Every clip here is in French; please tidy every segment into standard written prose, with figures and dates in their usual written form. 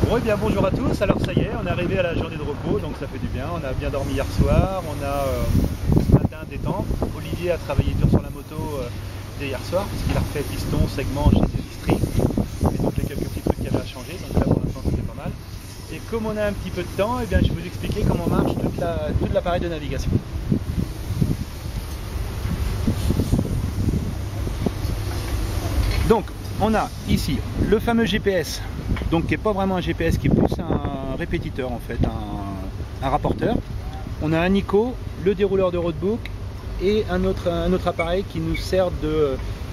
Bon, et bien bonjour à tous. Alors ça y est, on est arrivé à la journée de repos, donc ça fait du bien. On a bien dormi hier soir, on a ce matin détente. Olivier a travaillé dur sur la moto dès hier soir, parce qu'il a refait piston, segment chez Distri. Et donc il y a quelques petits trucs qu'il y avait à changer, donc là pour l'instant c'était pas mal. Et comme on a un petit peu de temps, et bien, je vais vous expliquer comment marche tout l'appareil de navigation. Donc on a ici le fameux GPS, donc qui n'est pas vraiment un GPS, qui est plus un répétiteur en fait, un rapporteur. On a un ICO, le dérouleur de roadbook et un autre appareil qui nous sert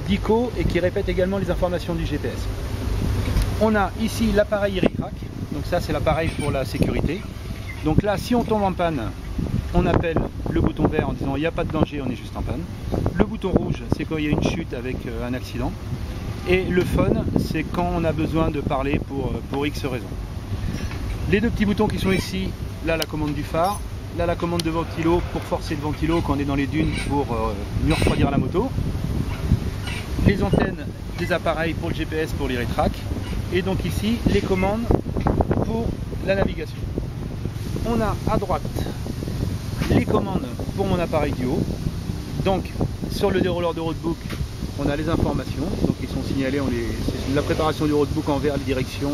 d'ICO et qui répète également les informations du GPS. On a ici l'appareil RICRAC, donc ça c'est l'appareil pour la sécurité. Donc là, si on tombe en panne, on appelle le bouton vert en disant il n'y a pas de danger, on est juste en panne. Le bouton rouge, c'est quand il y a une chute avec un accident. Et le phone, c'est quand on a besoin de parler pour X raison. Les deux petits boutons qui sont ici, là la commande du phare, là la commande de ventilo pour forcer le ventilo quand on est dans les dunes pour mieux refroidir la moto. Les antennes des appareils pour le GPS, pour les RICRAC. Et donc ici, les commandes pour la navigation. On a à droite les commandes pour mon appareil du haut. Donc sur le dérouleur de roadbook, on a les informations, donc ils sont signalés, c'est la préparation du roadbook en vert les directions,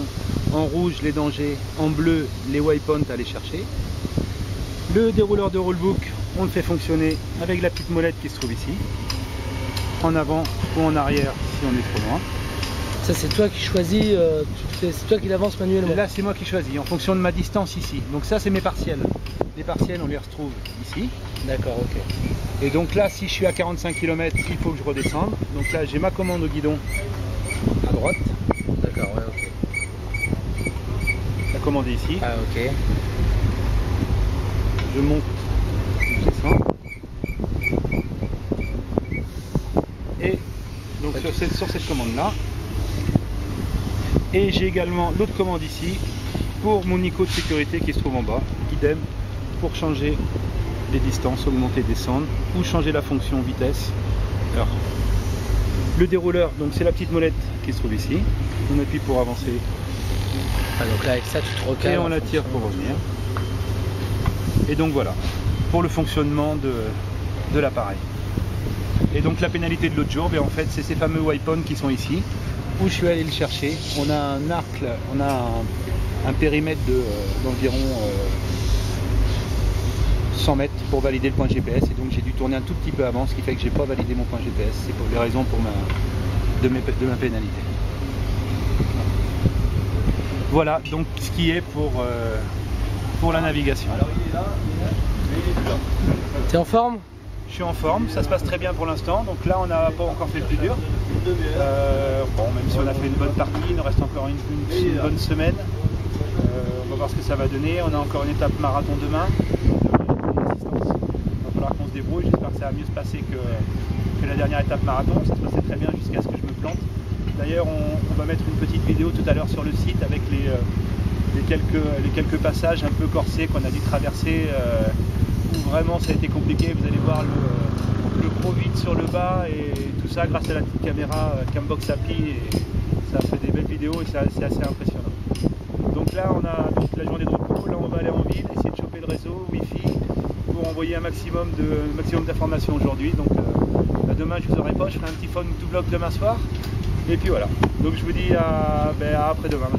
en rouge les dangers, en bleu les waypoints à aller chercher. Le dérouleur de roadbook, on le fait fonctionner avec la petite molette qui se trouve ici, en avant ou en arrière si on est trop loin. Ça c'est toi qui choisis, c'est toi qui l'avance manuellement. Là c'est moi qui choisis en fonction de ma distance ici. Donc ça c'est mes partiels. Les partiels on les retrouve ici. D'accord, ok. Et donc là si je suis à 45 km il faut que je redescende. Donc là j'ai ma commande au guidon à droite. D'accord, ouais, ok. La commande est ici. Ah ok. Je monte, je descends. Et donc sur cette commande là. Et j'ai également l'autre commande ici pour mon ICO de sécurité qui se trouve en bas. Idem pour changer les distances, augmenter, descendre ou changer la fonction vitesse. Alors, le dérouleur, donc c'est la petite molette qui se trouve ici. On appuie pour avancer. Ah, donc là avec ça tu te recales. Et on la tire pour revenir. Et donc voilà, pour le fonctionnement de l'appareil. Et donc la pénalité de l'autre jour, ben, en fait c'est ces fameux waypoints qui sont ici. Où je suis allé le chercher. On a un arc, on a un périmètre d'environ 100 mètres pour valider le point GPS et donc j'ai dû tourner un tout petit peu avant, ce qui fait que j'ai pas validé mon point GPS. C'est pour les raisons de ma pénalité. Voilà donc ce qui est pour la navigation. T'es en forme? Je suis en forme, ça se passe très bien pour l'instant, donc là on n'a pas encore fait le plus dur. Bon, même si on a fait une bonne partie, il nous reste encore une bonne semaine. On va voir ce que ça va donner, on a encore une étape marathon demain. Il va falloir qu'on se débrouille, j'espère que ça va mieux se passer que la dernière étape marathon, ça se passait très bien jusqu'à ce que je me plante. D'ailleurs on va mettre une petite vidéo tout à l'heure sur le site avec les quelques passages un peu corsés qu'on a dû traverser. Où vraiment ça a été compliqué, vous allez voir le gros vide sur le bas et tout ça grâce à la petite caméra Cambox API et ça fait des belles vidéos et c'est assez impressionnant. Donc là on a donc la journée de repos, là on va aller en ville, essayer de choper le réseau Wi-Fi pour envoyer un maximum d'informations aujourd'hui. Donc demain je vous aurai pas, je ferai un petit phone to blog demain soir et puis voilà. Donc je vous dis à après-demain.